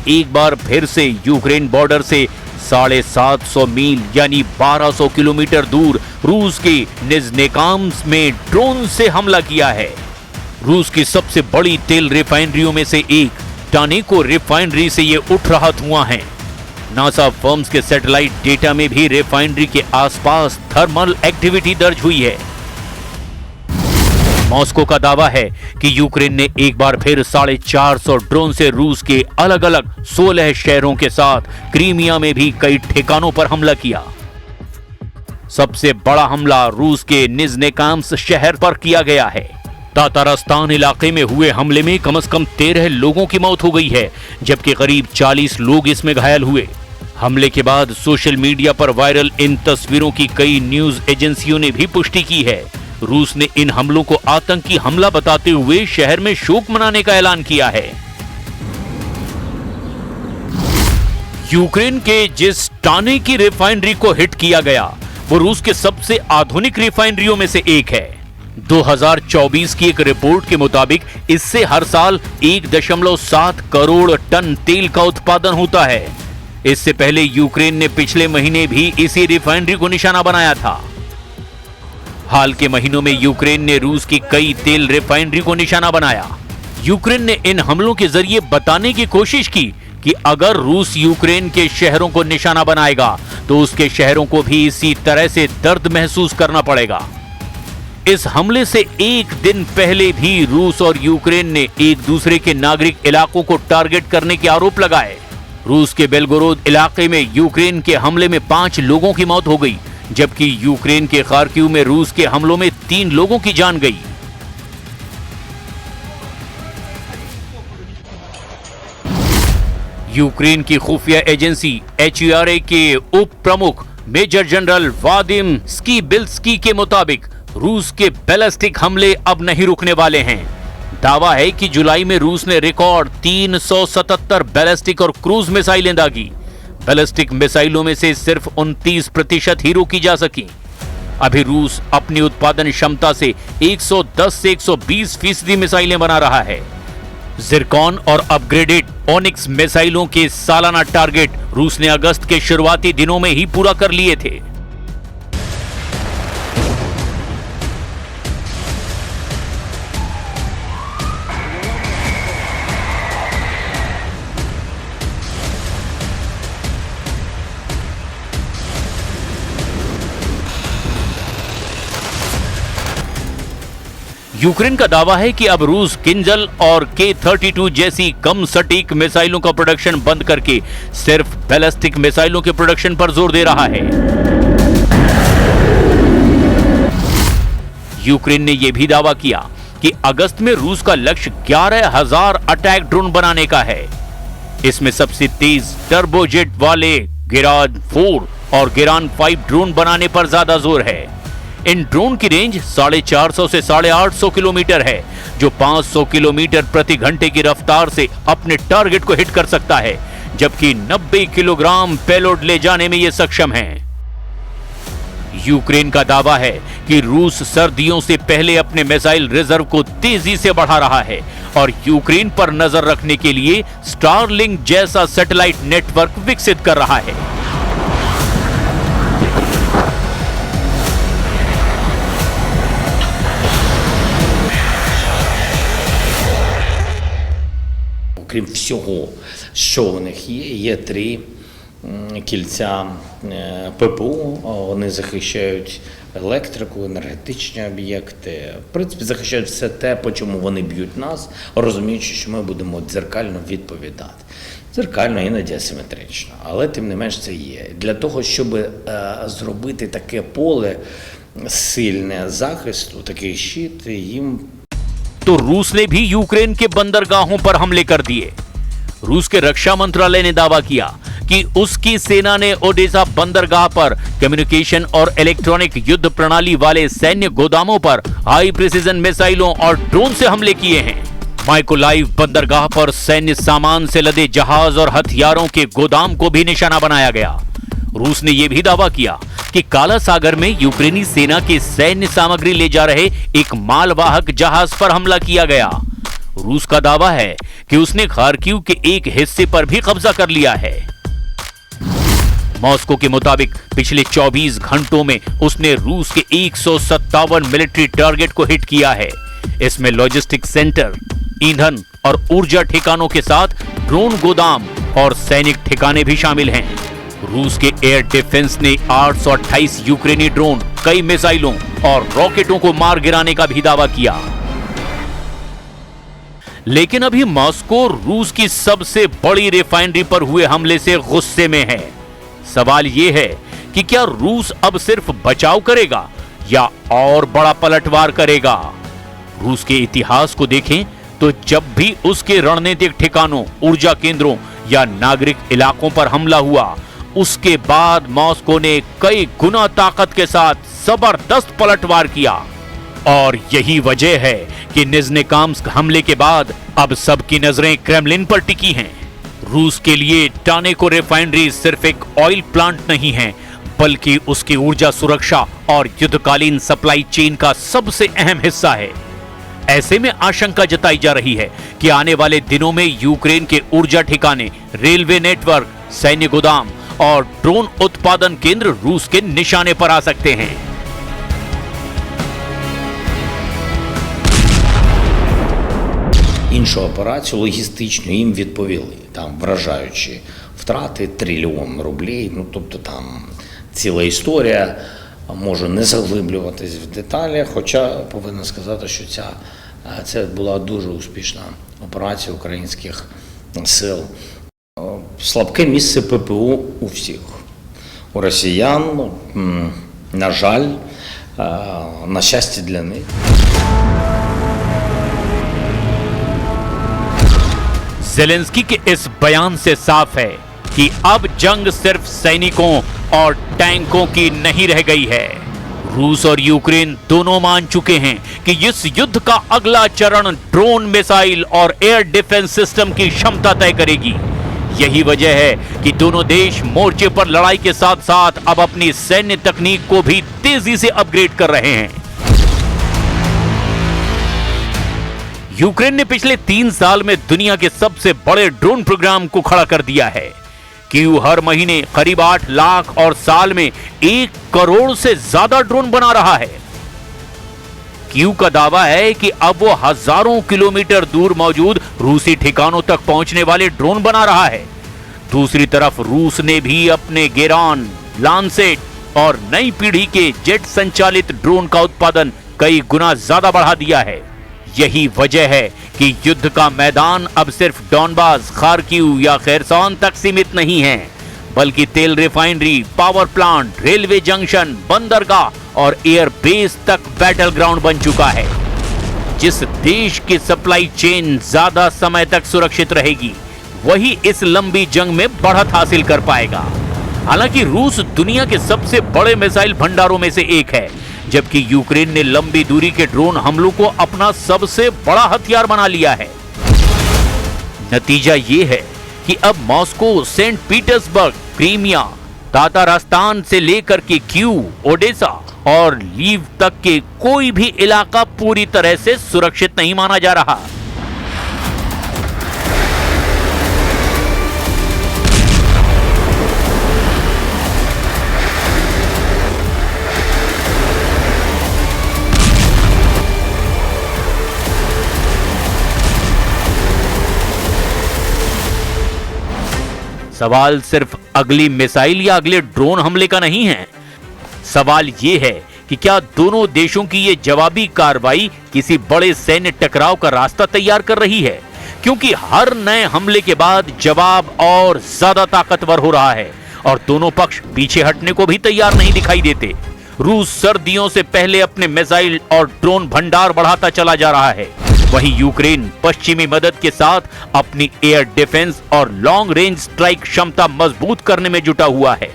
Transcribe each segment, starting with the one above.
एक बार फिर से यूक्रेन बॉर्डर से 750 मील यानी 1200 किलोमीटर दूर रूस के निज़्नेकाम्स में ड्रोन से हमला किया है। रूस की सबसे बड़ी तेल रिफाइनरियों में से एक टानेको रिफाइनरी से ये उठ रहा धुआं है। नासा फर्म्स के सैटेलाइट डेटा में भी रिफाइनरी के आसपास थर्मल एक्टिविटी दर्ज हुई है। मॉस्को का दावा है कि यूक्रेन ने एक बार फिर 450 ड्रोन से रूस के अलग अलग 16 शहरों के साथ क्रीमिया में भी कई ठिकानों पर हमला किया। सबसे बड़ा हमला रूस के निज़्नेकाम्स शहर पर किया गया है। तातारस्तान इलाके में हुए हमले में कम से कम 13 लोगों की मौत हो गई है, जबकि करीब 40 लोग इसमें घायल हुए। हमले के बाद सोशल मीडिया पर वायरल इन तस्वीरों की कई न्यूज एजेंसियों ने भी पुष्टि की है। रूस ने इन हमलों को आतंकी हमला बताते हुए शहर में शोक मनाने का ऐलान किया है। यूक्रेन के जिस टाने की रिफाइनरी को हिट किया गया वो रूस के सबसे आधुनिक रिफाइनरियों में से एक है। 2024 की एक रिपोर्ट के मुताबिक इससे हर साल 1.7 करोड़ टन तेल का उत्पादन होता है। इससे पहले यूक्रेन ने पिछले महीने भी इसी रिफाइनरी को निशाना बनाया था। हाल के महीनों में यूक्रेन ने रूस की कई तेल रिफाइनरी को निशाना बनाया। यूक्रेन ने इन हमलों के जरिए बताने की कोशिश की कि अगर रूस यूक्रेन के शहरों को निशाना बनाएगा तो उसके शहरों को भी इसी तरह से दर्द महसूस करना पड़ेगा। इस हमले से एक दिन पहले भी रूस और यूक्रेन ने एक दूसरे के नागरिक इलाकों को टारगेट करने के आरोप लगाए। रूस के बेलगोरोद इलाके में यूक्रेन के हमले में 5 लोगों की मौत हो गई, जबकि यूक्रेन के खार्किव में रूस के हमलों में 3 लोगों की जान गई। यूक्रेन की खुफिया एजेंसी HERA के उप प्रमुख मेजर जनरल वादिम स्कीबिल्स्की के मुताबिक रूस के बैलिस्टिक हमले अब नहीं रुकने वाले हैं। दावा है कि जुलाई में रूस ने रिकॉर्ड 377 बैलिस्टिक और क्रूज मिसाइलें दागी। बैलिस्टिक मिसाइलों में से सिर्फ 29% ही रोकी जा सकी। अभी रूस अपनी उत्पादन क्षमता से 110 से 120% मिसाइलें बना रहा है। जिरकॉन और अपग्रेडेड ओनिक्स मिसाइलों के सालाना टारगेट रूस ने अगस्त के शुरुआती दिनों में ही पूरा कर लिए थे। यूक्रेन का दावा है कि अब रूस किंजल और K-32 जैसी कम सटीक मिसाइलों का प्रोडक्शन बंद करके सिर्फ बैलिस्टिक मिसाइलों के प्रोडक्शन पर जोर दे रहा है। यूक्रेन ने यह भी दावा किया कि अगस्त में रूस का लक्ष्य 11,000 अटैक ड्रोन बनाने का है। इसमें सबसे तेज टर्बोजेट वाले गिराज 4 और गिरान 5 ड्रोन बनाने पर ज्यादा जोर है। इन ड्रोन की रेंज 450 से 850 किलोमीटर है, जो 500 किलोमीटर प्रति घंटे की रफ्तार से अपने टारगेट को हिट कर सकता है, जबकि 90 किलोग्राम पेलोड ले जाने में यह सक्षम है। यूक्रेन का दावा है कि रूस सर्दियों से पहले अपने मिसाइल रिजर्व को तेजी से बढ़ा रहा है और यूक्रेन पर नजर रखने के लिए स्टारलिंक जैसा सैटेलाइट नेटवर्क विकसित कर रहा है। Крім всього, що у них є 3 кільця ППО, вони захищають електрику, енергетичні об'єкти. В принципі, захищають все те, по чому вони б'ють нас, розуміючи, що ми будемо дзеркально відповідати. Дзеркально, іноді асиметрично, але тим не менш це є. Для того, щоб зробити таке поле сильне захисту, такий щит, їм तो रूस ने भी यूक्रेन के बंदरगाहों पर हमले कर दिए। रूस के रक्षा मंत्रालय ने दावा किया कि उसकी सेना ने ओडेसा बंदरगाह पर कम्युनिकेशन और इलेक्ट्रॉनिक युद्ध प्रणाली वाले सैन्य गोदामों पर हाई प्रिसीजन मिसाइलों और ड्रोन से हमले किए हैं। माइकोलाइव बंदरगाह पर सैन्य सामान से लदे जहाज और हथियारों के गोदाम को भी निशाना बनाया गया। रूस ने यह भी दावा किया कि काला सागर में यूक्रेनी सेना के सैन्य सामग्री ले जा रहे एक मालवाहक जहाज पर हमला किया गया। रूस का दावा है कि उसने खार्किव के एक हिस्से पर भी कब्जा कर लिया है। मॉस्को के मुताबिक पिछले 24 घंटों में उसने रूस के 157 मिलिट्री टारगेट को हिट किया है। इसमें लॉजिस्टिक सेंटर, ईंधन और ऊर्जा ठिकानों के साथ ड्रोन गोदाम और सैनिक ठिकाने भी शामिल हैं। रूस के एयर डिफेंस ने 828 यूक्रेनी ड्रोन, कई मिसाइलों और रॉकेटों को मार गिराने का भी दावा किया। लेकिन अभी मॉस्को रूस की सबसे बड़ी रिफाइनरी पर हुए हमले से गुस्से में है। सवाल यह है कि क्या रूस अब सिर्फ बचाव करेगा या और बड़ा पलटवार करेगा? रूस के इतिहास को देखें तो जब भी उसके रणनीतिक ठिकानों, ऊर्जा केंद्रों या नागरिक इलाकों पर हमला हुआ, उसके बाद मॉस्को ने कई गुना ताकत के साथ जबरदस्त पलटवार किया। और यही वजह है कि निज़्नेकाम्स्क हमले के बाद अब सबकी नजरें क्रेमलिन पर टिकी हैं। रूस के लिए टानेको रिफाइनरी सिर्फ एक ऑयल प्लांट नहीं है, बल्कि उसकी ऊर्जा सुरक्षा और युद्धकालीन सप्लाई चेन का सबसे अहम हिस्सा है। ऐसे में आशंका जताई जा रही है कि आने वाले दिनों में यूक्रेन के ऊर्जा ठिकाने, रेलवे नेटवर्क, सैन्य गोदाम और ड्रोन उत्पादन केंद्र रूस के निशाने पर आ सकते हैं। Іншу операцію логістичну їм відповіли, там вражаючі втрати, трильйон рублей, ну тобто там ціла історія, можу не заглиблюватись в деталі, хоча повинен сказати, що це була дуже успішна операція українських сил. Слабке місце ППО у всіх. У росіян, на жаль, на щастя для них. ज़ेलेंस्की के इस बयान से साफ है कि अब जंग सिर्फ सैनिकों और टैंकों की नहीं रह गई है। रूस और यूक्रेन दोनों मान चुके हैं कि इस युद्ध का अगला चरण ड्रोन, मिसाइल और एयर डिफेंस सिस्टम की क्षमता तय करेगी। यही वजह है कि दोनों देश मोर्चे पर लड़ाई के साथ साथ अब अपनी सैन्य तकनीक को भी तेजी से अपग्रेड कर रहे हैं। यूक्रेन ने पिछले 3 साल में दुनिया के सबसे बड़े ड्रोन प्रोग्राम को खड़ा कर दिया है। कीव हर महीने करीब 8 लाख और साल में 1 करोड़ से ज्यादा ड्रोन बना रहा है। कीव का दावा है कि अब वो हजारों किलोमीटर दूर मौजूद रूसी ठिकानों तक पहुंचने वाले ड्रोन बना रहा है। दूसरी तरफ रूस ने भी अपने गेरान, लांसेट और नई पीढ़ी के जेट संचालित ड्रोन का उत्पादन कई गुना ज्यादा बढ़ा दिया है। यही वजह है कि युद्ध का मैदान अब सिर्फ डॉनबास, खार्किव या खेरसॉन तक सीमित नहीं है, बल्कि तेल refinery, power plant, railway junction, बंदरगाह और एयर बेस तक बैटल ग्राउंड बन चुका है। जिस देश की सप्लाई चेन ज्यादा समय तक सुरक्षित रहेगी, वही इस लंबी जंग में बढ़त हासिल कर पाएगा। हालांकि रूस दुनिया के सबसे बड़े मिसाइल भंडारों में से एक है, जबकि यूक्रेन ने लंबी दूरी के ड्रोन हमलों को अपना सबसे बड़ा हथियार बना लिया है। नतीजा ये है कि अब मॉस्को, सेंट पीटर्सबर्ग, क्रीमिया, तातारास्तान से लेकर के कीव, ओडेसा और लीव तक के कोई भी इलाका पूरी तरह से सुरक्षित नहीं माना जा रहा। सवाल सिर्फ अगली मिसाइल या अगले ड्रोन हमले का नहीं है। सवाल यह है कि क्या दोनों देशों की ये जवाबी कार्रवाई किसी बड़े सैन्य टकराव का रास्ता तैयार कर रही है, क्योंकि हर नए हमले के बाद जवाब और ज्यादा ताकतवर हो रहा है और दोनों पक्ष पीछे हटने को भी तैयार नहीं दिखाई देते। रूस सर्दियों से पहले अपने मिसाइल और ड्रोन भंडार बढ़ाता चला जा रहा है, वहीं यूक्रेन पश्चिमी मदद के साथ अपनी एयर डिफेंस और लॉन्ग रेंज स्ट्राइक क्षमता मजबूत करने में जुटा हुआ है।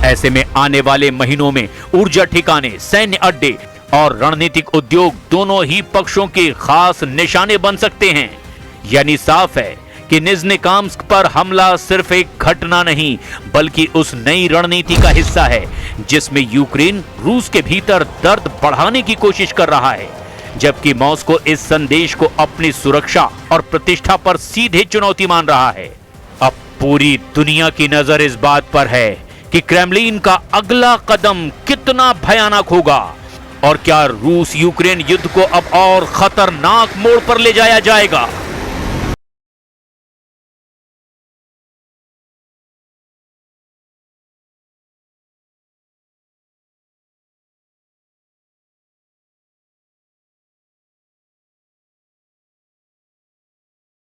ऐसे में आने वाले महीनों में ऊर्जा ठिकाने, सैन्य अड्डे और रणनीतिक उद्योग दोनों ही पक्षों के खास निशाने बन सकते हैं। यानी साफ है कि निज़्नेकाम्स्क पर हमला सिर्फ एक घटना नहीं, बल्कि उस नई रणनीति का हिस्सा है जिसमें यूक्रेन रूस के भीतर दर्द बढ़ाने की कोशिश कर रहा है। जबकि मॉस्को इस संदेश को अपनी सुरक्षा और प्रतिष्ठा पर सीधे चुनौती मान रहा है। अब पूरी दुनिया की नजर इस बात पर है कि क्रेमलिन का अगला कदम कितना भयानक होगा और क्या रूस यूक्रेन युद्ध को अब और खतरनाक मोड़ पर ले जाया जाएगा।